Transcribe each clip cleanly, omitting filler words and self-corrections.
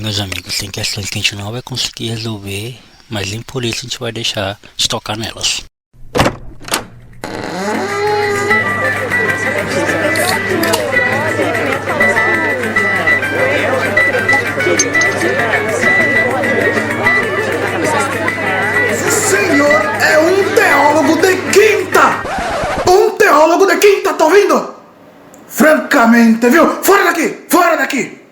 Meus amigos, tem questões que a gente não vai conseguir resolver, mas nem por isso a gente vai deixar de tocar nelas. O senhor é um teólogo de quinta! Um teólogo de quinta, tá ouvindo? Francamente, viu? Fora daqui! Fora daqui!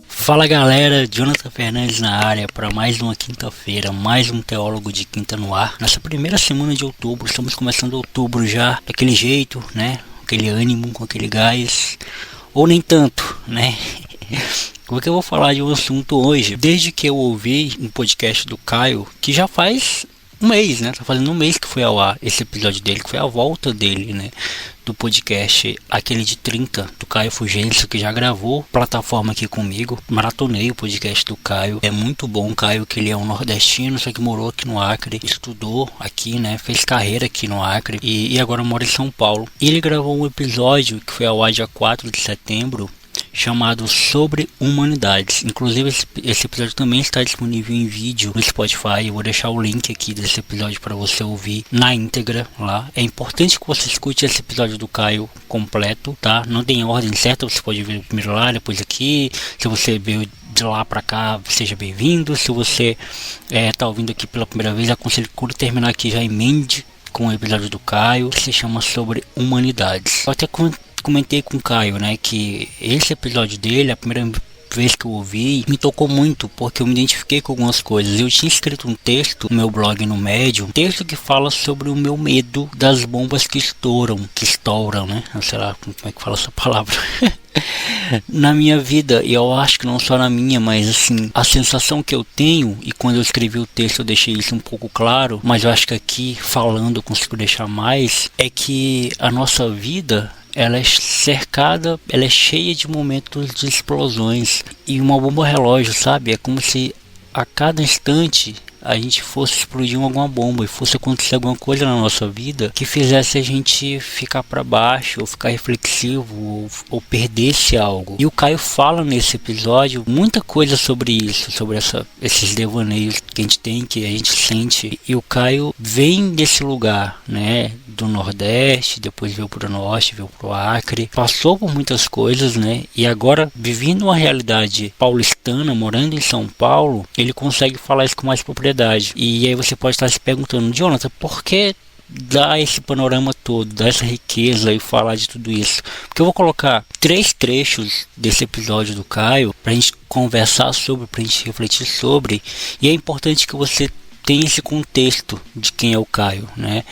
Fala galera, Jonathan Fernandes na área para mais uma quinta-feira, mais um Teólogo de Quinta no ar. Nessa primeira semana de outubro, estamos começando outubro já daquele jeito, né? Aquele ânimo, com aquele gás, ou nem tanto, né? Porque eu vou falar de um assunto hoje, desde que eu ouvi um podcast do Caio, que já faz um mês, né? Tá fazendo um mês que foi ao ar esse episódio dele, que foi a volta dele, né? Do podcast, aquele de 30, do Caio Fugêncio, que já gravou plataforma aqui comigo. Maratonei o podcast do Caio. É muito bom, Caio, que ele é um nordestino, só que morou aqui no Acre, estudou aqui, né? Fez carreira aqui no Acre e agora mora em São Paulo. E ele gravou um episódio que foi ao ar dia 4 de setembro, chamado Sobre Humanidades. Inclusive esse episódio também está disponível em vídeo no Spotify. Eu vou deixar o link aqui desse episódio para você ouvir na íntegra lá. É importante que você escute esse episódio do Caio completo, tá? Não tem ordem certa, você pode ver primeiro lá, depois aqui. Se você veio de lá para cá, seja bem-vindo. Se você tá ouvindo aqui pela primeira vez, aconselho que quando terminar aqui já emende com o episódio do Caio, que se chama Sobre Humanidades. Eu até comentei com o Caio, né, que esse episódio dele, a primeira vez que eu ouvi, me tocou muito, porque eu me identifiquei com algumas coisas. Eu tinha escrito um texto no meu blog no Medium, um texto que fala sobre o meu medo das bombas que estouram, né, não sei lá como é que fala essa palavra, na minha vida. E eu acho que não só na minha, mas assim, a sensação que eu tenho, e quando eu escrevi o texto eu deixei isso um pouco claro, mas eu acho que aqui falando eu consigo deixar mais, é que a nossa vida, ela é cercada, ela é cheia de momentos de explosões. E uma bomba relógio, sabe? É como se a cada instante a gente fosse explodir alguma bomba e fosse acontecer alguma coisa na nossa vida que fizesse a gente ficar para baixo, ou ficar reflexivo, ou perdesse algo. E o Caio fala nesse episódio muita coisa sobre isso, sobre esses devaneios que a gente tem, que a gente sente. E o Caio vem desse lugar, né, do Nordeste, depois veio pro Norte, veio pro Acre, passou por muitas coisas, né, e agora vivendo uma realidade paulistana, morando em São Paulo, ele consegue falar isso com mais propriedade. E aí você pode estar se perguntando, Jonathan, por que dar esse panorama todo, dar essa riqueza e falar de tudo isso? Porque eu vou colocar 3 trechos desse episódio do Caio pra gente conversar sobre, pra gente refletir sobre, e é importante que você tenha esse contexto de quem é o Caio, né?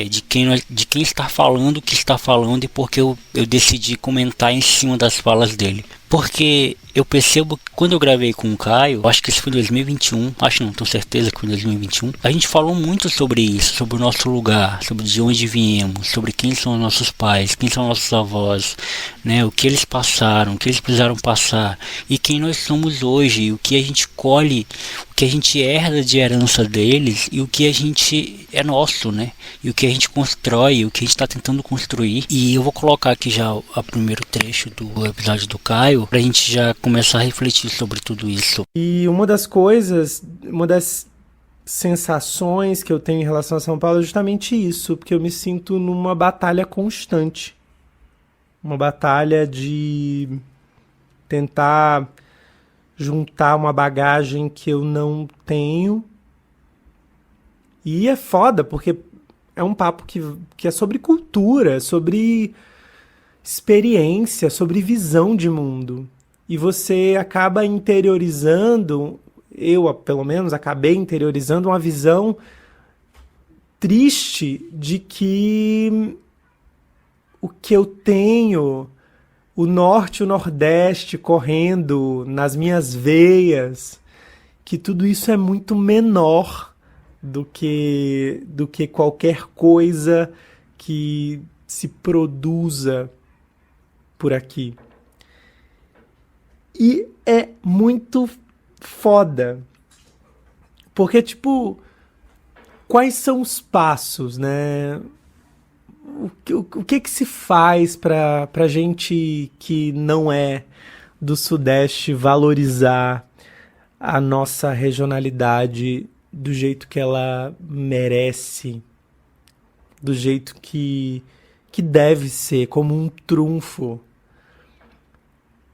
De quem está falando o que está falando, e porque eu decidi comentar em cima das falas dele. Porque eu percebo que quando eu gravei com o Caio, acho que isso foi em 2021, acho não, tenho certeza que foi em 2021, a gente falou muito sobre isso, sobre o nosso lugar, sobre de onde viemos, sobre quem são os nossos pais, quem são nossos avós, né, o que eles passaram, o que eles precisaram passar, e quem nós somos hoje, o que a gente colhe, o que a gente herda de herança deles, e o que a gente é nosso, né, e o que a gente constrói, o que a gente está tentando construir. E eu vou colocar aqui já o primeiro trecho do episódio do Caio, pra gente já começar a refletir sobre tudo isso. E uma das sensações que eu tenho em relação a São Paulo é justamente isso, porque eu me sinto numa batalha constante. Uma batalha de tentar juntar uma bagagem que eu não tenho. E é foda, porque é um papo que é sobre cultura, sobre experiência, sobre visão de mundo. E você acaba interiorizando, eu pelo menos acabei interiorizando uma visão triste de que o que eu tenho, o norte e o nordeste correndo nas minhas veias, que tudo isso é muito menor do que qualquer coisa que se produza por aqui. E é muito foda. Porque, tipo, quais são os passos, né? O que se faz pra gente que não é do Sudeste valorizar a nossa regionalidade do jeito que ela merece, do jeito que deve ser, como um trunfo?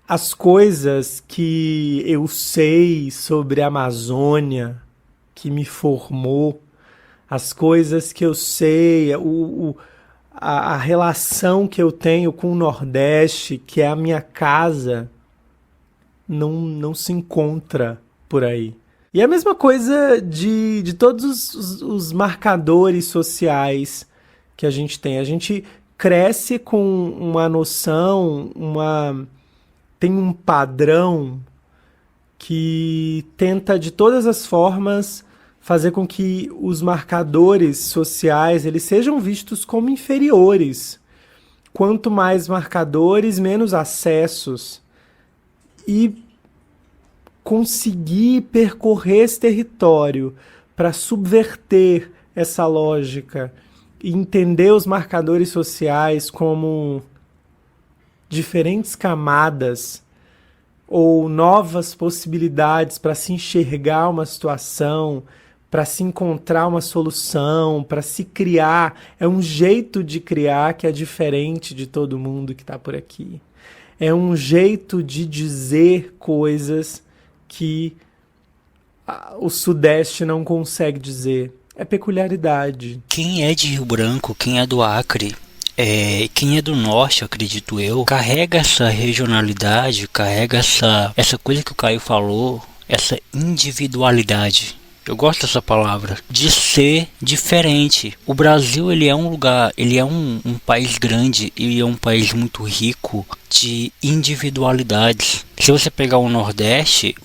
As coisas que eu sei sobre a Amazônia, que me formou, as coisas que eu sei, a relação que eu tenho com o Nordeste, que é a minha casa, não se encontra por aí. E é a mesma coisa de todos os marcadores sociais que a gente tem. A gente cresce com uma noção, tem um padrão que tenta de todas as formas fazer com que os marcadores sociais eles sejam vistos como inferiores. Quanto mais marcadores, menos acessos. E conseguir percorrer esse território para subverter essa lógica e entender os marcadores sociais como diferentes camadas ou novas possibilidades para se enxergar uma situação, para se encontrar uma solução, para se criar. É um jeito de criar que é diferente de todo mundo que está por aqui. É um jeito de dizer coisas que o Sudeste não consegue dizer. É peculiaridade. Quem é de Rio Branco, quem é do Acre, quem é do Norte, acredito eu, carrega essa regionalidade, carrega essa coisa que o Caio falou, essa individualidade. Eu gosto dessa palavra, de ser diferente. O Brasil, ele é um lugar, ele é um país grande, ele é um país muito rico de individualidades. Se você pegar o Nordeste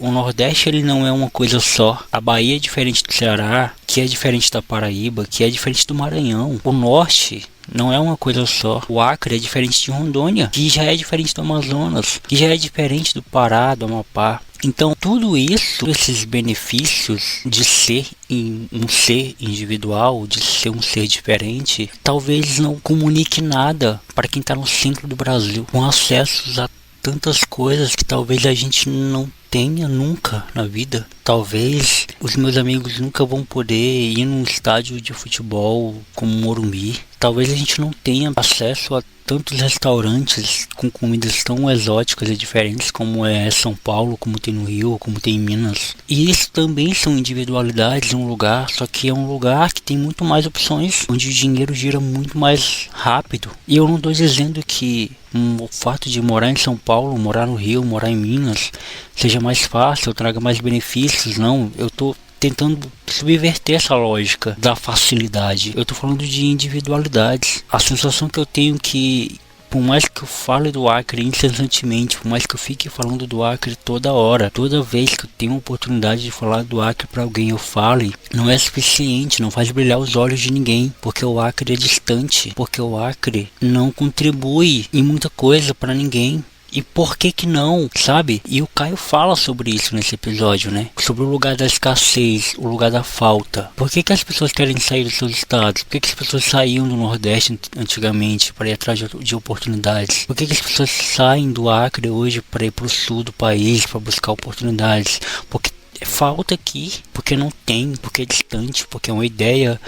ele não é uma coisa só. A Bahia é diferente do Ceará, que é diferente da Paraíba, que é diferente do Maranhão. O Norte não é uma coisa só. O Acre é diferente de Rondônia, que já é diferente do Amazonas, que já é diferente do Pará, do Amapá. Então, tudo isso, esses benefícios de ser um ser individual, de ser um ser diferente, talvez não comunique nada para quem está no centro do Brasil, com acessos a tantas coisas que talvez a gente não tenha nunca na vida. Talvez os meus amigos nunca vão poder ir num estádio de futebol como Morumbi. Talvez a gente não tenha acesso a tantos restaurantes com comidas tão exóticas e diferentes como é São Paulo, como tem no Rio, como tem em Minas. E isso também são individualidades de um lugar, só que é um lugar que tem muito mais opções, onde o dinheiro gira muito mais rápido. E eu não estou dizendo que o fato de morar em São Paulo, morar no Rio, morar em Minas, seja mais fácil, traga mais benefícios. Não, eu estou tentando subverter essa lógica da facilidade. Eu tô falando de individualidades. A sensação que eu tenho que, por mais que eu fale do Acre incessantemente, por mais que eu fique falando do Acre toda hora, toda vez que eu tenho a oportunidade de falar do Acre para alguém eu fale, não é suficiente, não faz brilhar os olhos de ninguém, porque o Acre é distante, porque o Acre não contribui em muita coisa para ninguém. E por que não, sabe? E o Caio fala sobre isso nesse episódio, né? Sobre o lugar da escassez, o lugar da falta. Por que as pessoas querem sair dos seus estados? Por que as pessoas saíam do Nordeste antigamente para ir atrás de oportunidades? Por que as pessoas saem do Acre hoje para ir para o sul do país, para buscar oportunidades? Porque falta aqui, porque não tem, porque é distante, porque é uma ideia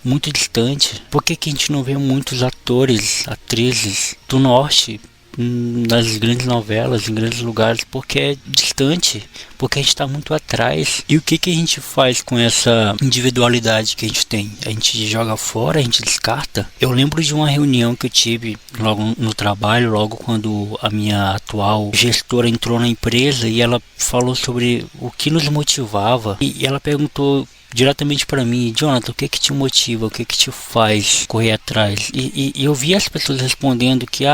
muito distante. Por que a gente não vê muitos atores, atrizes do Norte nas grandes novelas, em grandes lugares? Porque é distante, porque a gente está muito atrás. E o que a gente faz com essa individualidade que a gente tem? A gente joga fora, a gente descarta? Eu lembro de uma reunião que eu tive logo no trabalho, logo quando a minha atual gestora entrou na empresa, e ela falou sobre o que nos motivava, e ela perguntou diretamente para mim: Jonathan, o que te motiva, o que te faz correr atrás? E eu vi as pessoas respondendo que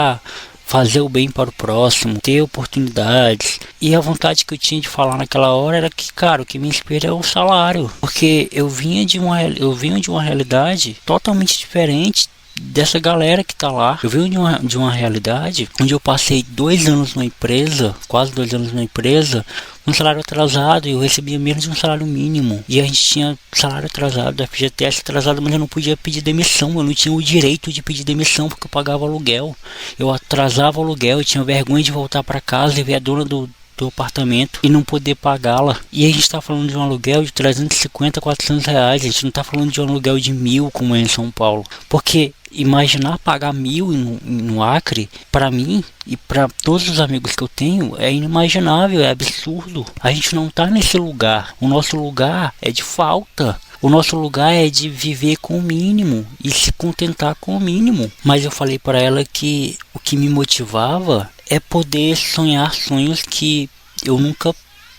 fazer o bem para o próximo, ter oportunidades. E a vontade que eu tinha de falar naquela hora era que, cara, o que me inspira é o salário. Porque eu vinha de uma realidade totalmente diferente dessa galera que tá lá. Eu venho de uma realidade onde eu passei 2 anos na empresa, quase 2 anos na empresa, um salário atrasado, e eu recebia menos de um salário mínimo. E a gente tinha salário atrasado, FGTS atrasado, mas eu não podia pedir demissão. Eu não tinha o direito de pedir demissão porque eu pagava aluguel. Eu atrasava o aluguel, eu tinha vergonha de voltar para casa e ver a dona do apartamento e não poder pagá-la. E a gente tá falando de um aluguel de 350, 400 reais. A gente não tá falando de um aluguel de 1.000 como é em São Paulo. Porque imaginar pagar 1.000 no Acre, para mim e para todos os amigos que eu tenho, é inimaginável, é absurdo. A gente não tá nesse lugar. O nosso lugar é de falta. O nosso lugar é de viver com o mínimo e se contentar com o mínimo. Mas eu falei para ela que o que me motivava é poder sonhar sonhos que eu nunca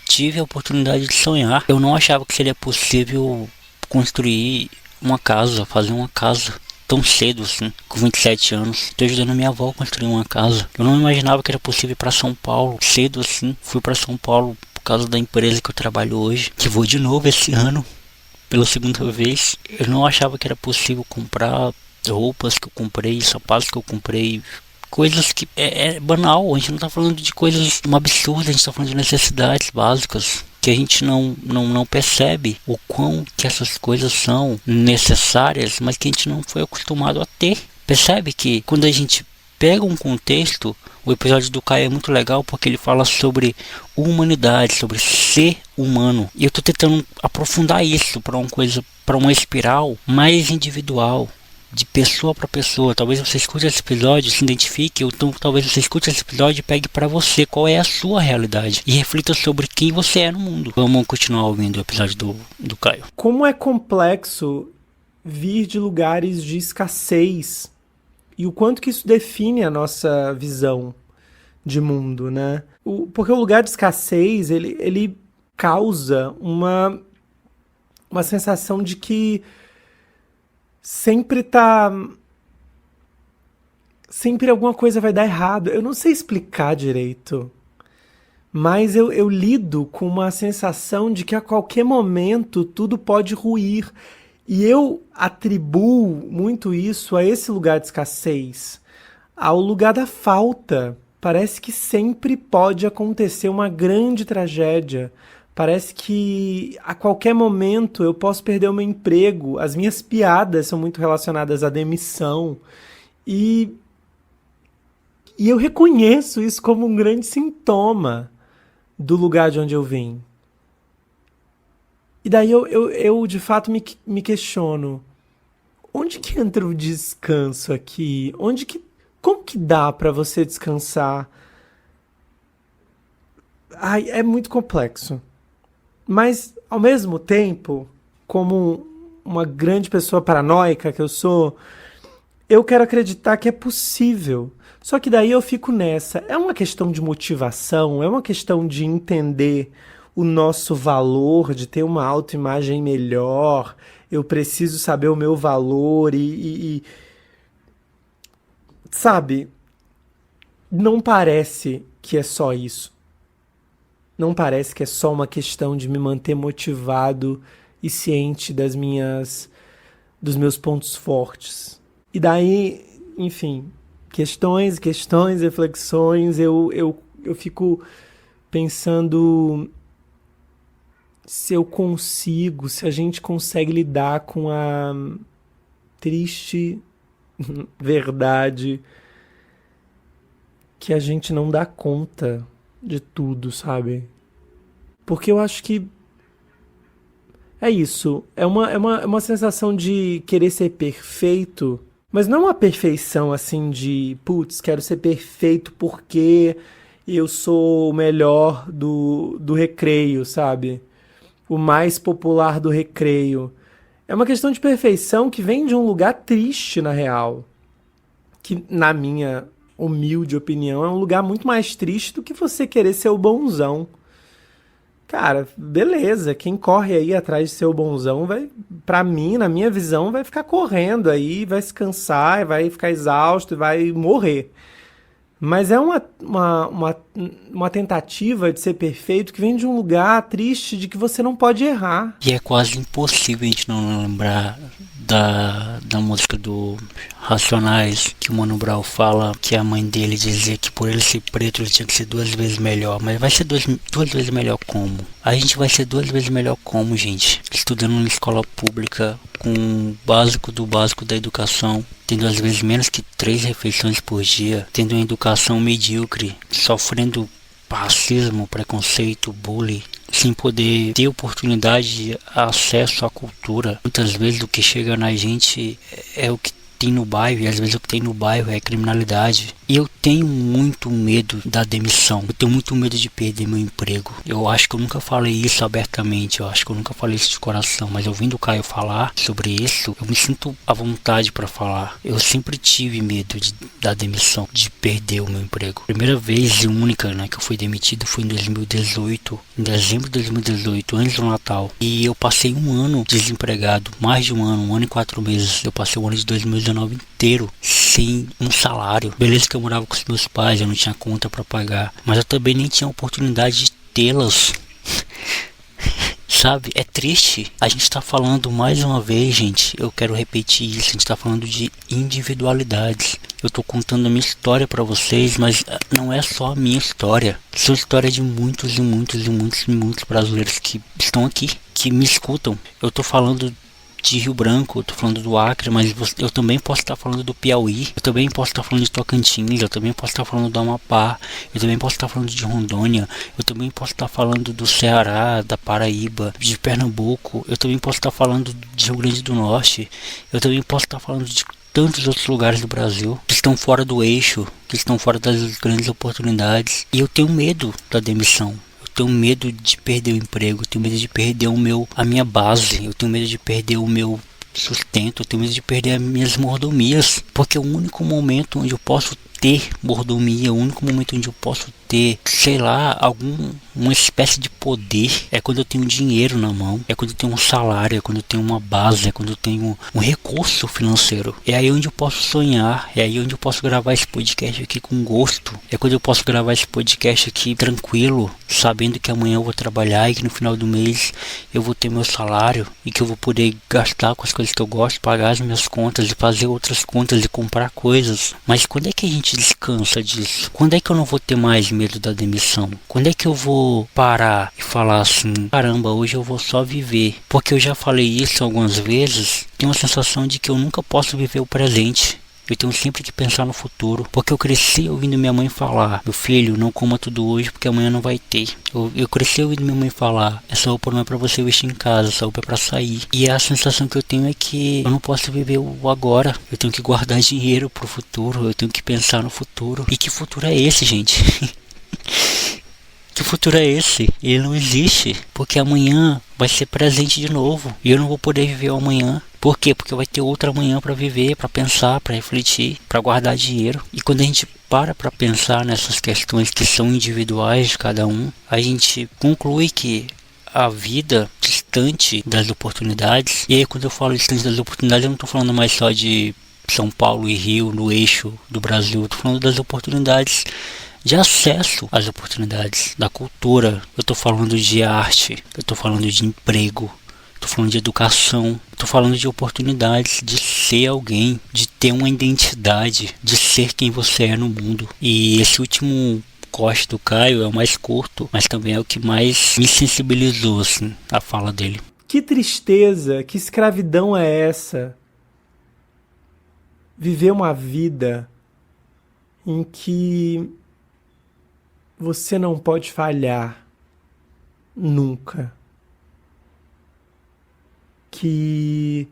tive a oportunidade de sonhar. Eu não achava que seria possível construir uma casa, fazer uma casa tão cedo assim, com 27 anos. Estou ajudando a minha avó a construir uma casa. Eu não imaginava que era possível ir para São Paulo cedo assim. Fui para São Paulo por causa da empresa que eu trabalho hoje, que vou de novo esse ano pela segunda vez. Eu não achava que era possível comprar roupas que eu comprei, sapatos que eu comprei, coisas que é banal. A gente não tá falando de coisas absurdas, a gente tá falando de necessidades básicas que a gente não percebe o quão que essas coisas são necessárias, mas que a gente não foi acostumado a ter. Percebe que quando a gente pega um contexto, o episódio do Caio é muito legal porque ele fala sobre humanidade, sobre ser humano. E eu tô tentando aprofundar isso para uma espiral mais individual, de pessoa para pessoa. Talvez você escute esse episódio, se identifique, ou então talvez você escute esse episódio e pegue para você qual é a sua realidade e reflita sobre quem você é no mundo. Vamos continuar ouvindo o episódio do Caio. Como é complexo vir de lugares de escassez e o quanto que isso define a nossa visão de mundo, né? Porque o lugar de escassez, ele causa uma sensação de que sempre alguma coisa vai dar errado. Eu não sei explicar direito, mas eu lido com uma sensação de que a qualquer momento tudo pode ruir. E eu atribuo muito isso a esse lugar de escassez, ao lugar da falta. Parece que sempre pode acontecer uma grande tragédia. Parece que a qualquer momento eu posso perder o meu emprego. As minhas piadas são muito relacionadas à demissão. E eu reconheço isso como um grande sintoma do lugar de onde eu vim. E daí eu de fato me questiono. Onde que entra o descanso aqui? Como que dá para você descansar? Ai, é muito complexo. Mas, ao mesmo tempo, como uma grande pessoa paranoica que eu sou, eu quero acreditar que é possível. Só que daí eu fico nessa. É uma questão de motivação, é uma questão de entender o nosso valor, de ter uma autoimagem melhor. Eu preciso saber o meu valor sabe, não parece que é só isso. Não parece que é só uma questão de me manter motivado e ciente dos meus pontos fortes. E daí, enfim, questões, reflexões, eu fico pensando se a gente consegue lidar com a triste verdade que a gente não dá conta de tudo, sabe? Porque eu acho que é isso. É uma sensação de querer ser perfeito, mas não é uma perfeição assim de, putz, quero ser perfeito porque eu sou o melhor do recreio, sabe? O mais popular do recreio. É uma questão de perfeição que vem de um lugar triste, na real. Que, na minha humilde opinião, é um lugar muito mais triste do que você querer ser o bonzão. Cara, beleza, quem corre aí atrás de ser o bonzão vai, pra mim, na minha visão, vai ficar correndo aí, vai se cansar, vai ficar exausto e vai morrer. Mas é uma tentativa de ser perfeito que vem de um lugar triste de que você não pode errar. E é quase impossível a gente não lembrar da música do Racionais, que o Mano Brown fala que a mãe dele dizia que por ele ser preto ele tinha que ser 2 vezes melhor. Mas vai ser duas vezes melhor como? A gente vai ser 2 vezes melhor como, gente? Estudando em escola pública, com o básico do básico da educação, tendo às vezes menos que 3 refeições por dia, tendo uma educação medíocre, sofrendo racismo, preconceito, bullying, sem poder ter oportunidade de acesso à cultura. Muitas vezes o que chega na gente é o que tem no bairro, e às vezes o que tem no bairro é criminalidade. E eu tenho muito medo da demissão, eu tenho muito medo de perder meu emprego. Eu acho que eu nunca falei isso abertamente, eu acho que eu nunca falei isso de coração, mas ouvindo o Caio falar sobre isso, eu me sinto à vontade para falar. Eu sempre tive medo da demissão, de perder o meu emprego. Primeira vez e única, né, que eu fui demitido foi em 2018, em dezembro de 2018, antes do Natal. E eu passei um ano desempregado, mais de um ano e 4 meses. Eu passei o ano de 2019 inteiro sem um salário. Beleza que eu morava com os meus pais, eu não tinha conta para pagar, mas eu também nem tinha oportunidade de tê-las. Sabe, é triste. A gente tá falando mais uma vez, gente, eu quero repetir isso, a gente tá falando de individualidades. Eu tô contando a minha história pra vocês, mas não é só a minha história. São história de muitos e muitos e muitos e muitos brasileiros que estão aqui, que me escutam. Eu tô falando de Rio Branco, eu tô falando do Acre, mas eu também posso estar falando do Piauí, eu também posso estar falando de Tocantins, eu também posso estar falando do Amapá, eu também posso estar falando de Rondônia, eu também posso estar falando do Ceará, da Paraíba, de Pernambuco, eu também posso estar falando de Rio Grande do Norte, eu também posso estar falando de tantos outros lugares do Brasil que estão fora do eixo, que estão fora das grandes oportunidades, e eu tenho medo da demissão. Eu tenho medo de perder o emprego, eu tenho medo de perder a minha base, eu tenho medo de perder o meu sustento, eu tenho medo de perder as minhas mordomias, porque é o único momento onde eu posso ter mordomia, o único momento onde eu posso ter, sei lá, uma espécie de poder é quando eu tenho dinheiro na mão, é quando eu tenho um salário, é quando eu tenho uma base, é quando eu tenho um recurso financeiro. É aí onde eu posso sonhar, é aí onde eu posso gravar esse podcast aqui com gosto, é quando eu posso gravar esse podcast aqui tranquilo, sabendo que amanhã eu vou trabalhar e que no final do mês eu vou ter meu salário e que eu vou poder gastar com as coisas que eu gosto, pagar as minhas contas e fazer outras contas e comprar coisas. Mas quando é que a gente descansa disso? Quando é que eu não vou ter mais medo da demissão? Quando é que eu vou parar e falar assim, caramba, hoje eu vou só viver? Porque eu já falei isso algumas vezes, tenho a sensação de que eu nunca posso viver o presente. Eu tenho sempre que pensar no futuro, porque eu cresci ouvindo minha mãe falar, meu filho, não coma tudo hoje porque amanhã não vai ter. Eu cresci ouvindo minha mãe falar, essa roupa não é pra você vestir em casa, essa roupa é pra sair. E a sensação que eu tenho é que eu não posso viver o agora, eu tenho que guardar dinheiro pro futuro, eu tenho que pensar no futuro. E que futuro é esse, gente? Que futuro é esse? Ele não existe, porque amanhã vai ser presente de novo e eu não vou poder viver o amanhã. Por quê? Porque vai ter outra amanhã para viver, para pensar, para refletir, para guardar dinheiro. E quando a gente para pensar nessas questões que são individuais de cada um, a gente conclui que a vida distante das oportunidades, e aí quando eu falo distante das oportunidades eu não estou falando mais só de São Paulo e Rio no eixo do Brasil, eu estou falando das oportunidades de acesso às oportunidades da cultura. Eu estou falando de arte, eu estou falando de emprego, estou falando de educação, estou falando de oportunidades de ser alguém, de ter uma identidade, de ser quem você é no mundo. E esse último corte do Caio é o mais curto, mas também é o que mais me sensibilizou, assim, a fala dele. Que tristeza, que escravidão é essa? Viver uma vida em que você não pode falhar nunca. Que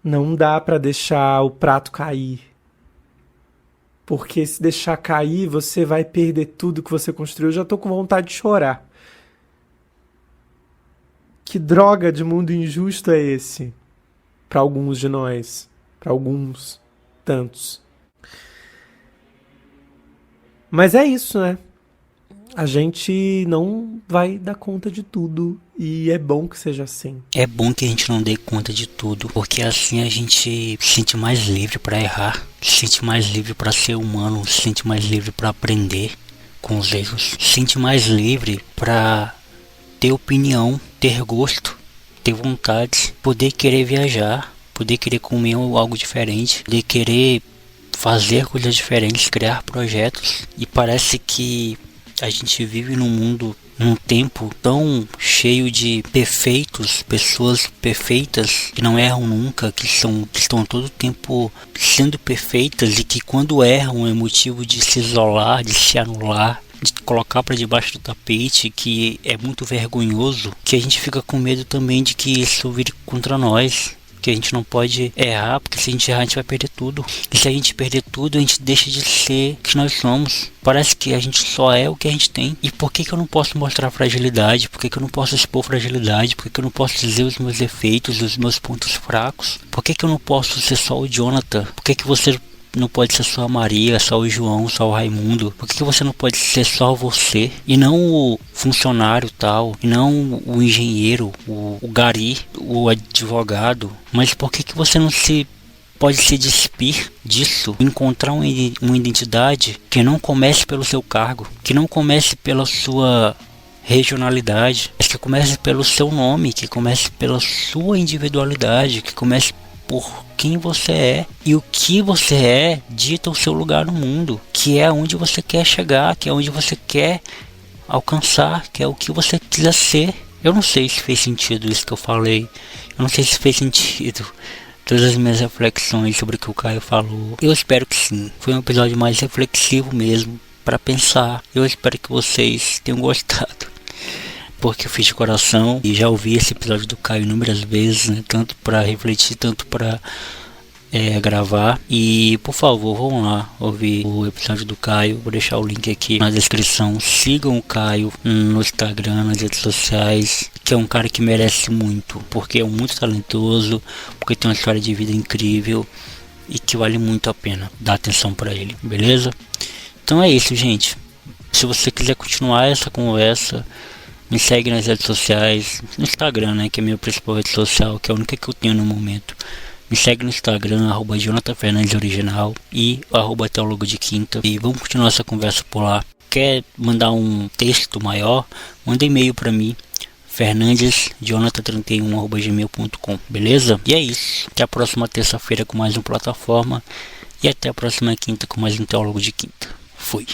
não dá para deixar o prato cair. Porque se deixar cair, você vai perder tudo que você construiu. Eu já tô com vontade de chorar. Que droga de mundo injusto é esse? Para alguns de nós. Para alguns. Tantos. Mas é isso, né? A gente não vai dar conta de tudo e é bom que seja assim. É bom que a gente não dê conta de tudo, porque assim a gente se sente mais livre para errar, se sente mais livre para ser humano, se sente mais livre para aprender com os erros, se sente mais livre para ter opinião, ter gosto, ter vontade, poder querer viajar, poder querer comer algo diferente, poder querer fazer coisas diferentes, criar projetos. E parece que a gente vive num tempo tão cheio de perfeitos, pessoas perfeitas que não erram nunca, que estão todo o tempo sendo perfeitas e que quando erram é motivo de se isolar, de se anular, de colocar para debaixo do tapete, que é muito vergonhoso, que a gente fica com medo também de que isso vire contra nós. Que a gente não pode errar, porque se a gente errar a gente vai perder tudo. E se a gente perder tudo, a gente deixa de ser o que nós somos. Parece que a gente só é o que a gente tem. E por que eu não posso mostrar fragilidade? Por que eu não posso expor fragilidade? Por que eu não posso dizer os meus defeitos, os meus pontos fracos? Por que eu não posso ser só o Jonathan? Por que você não pode ser só a Maria, só o João, só o Raimundo? Por que você não pode ser só você? E não o funcionário tal, e não o engenheiro, o gari, o advogado? Mas por que você não pode se despir disso? Encontrar uma identidade que não comece pelo seu cargo, que não comece pela sua regionalidade, mas que comece pelo seu nome, que comece pela sua individualidade, que comece por quem você é. E o que você é dita o seu lugar no mundo, que é onde você quer chegar, que é onde você quer alcançar, que é o que você quiser ser. Eu não sei se fez sentido isso que eu falei, eu não sei se fez sentido todas as minhas reflexões sobre o que o Caio falou. Eu espero que sim, foi um episódio mais reflexivo mesmo, para pensar. Eu espero que vocês tenham gostado, porque eu fiz de coração e já ouvi esse episódio do Caio inúmeras vezes, né? Tanto para refletir, tanto para gravar. E por favor, vão lá ouvir o episódio do Caio. Vou deixar o link aqui na descrição. Sigam o Caio no Instagram, nas redes sociais, que é um cara que merece muito, porque é muito talentoso, porque tem uma história de vida incrível e que vale muito a pena dar atenção para ele, beleza? Então é isso, gente. Se você quiser continuar essa conversa, me segue nas redes sociais, no Instagram, né, que é a minha principal rede social, que é a única que eu tenho no momento. Me segue no Instagram, @JonathanFernandesOriginal e @Teólogo de Quinta. E vamos continuar essa conversa por lá. Quer mandar um texto maior? Manda e-mail para mim, fernandesjonathan31@gmail.com, beleza? E é isso. Até a próxima terça-feira com mais uma plataforma. E até a próxima quinta com mais um Teólogo de Quinta. Fui.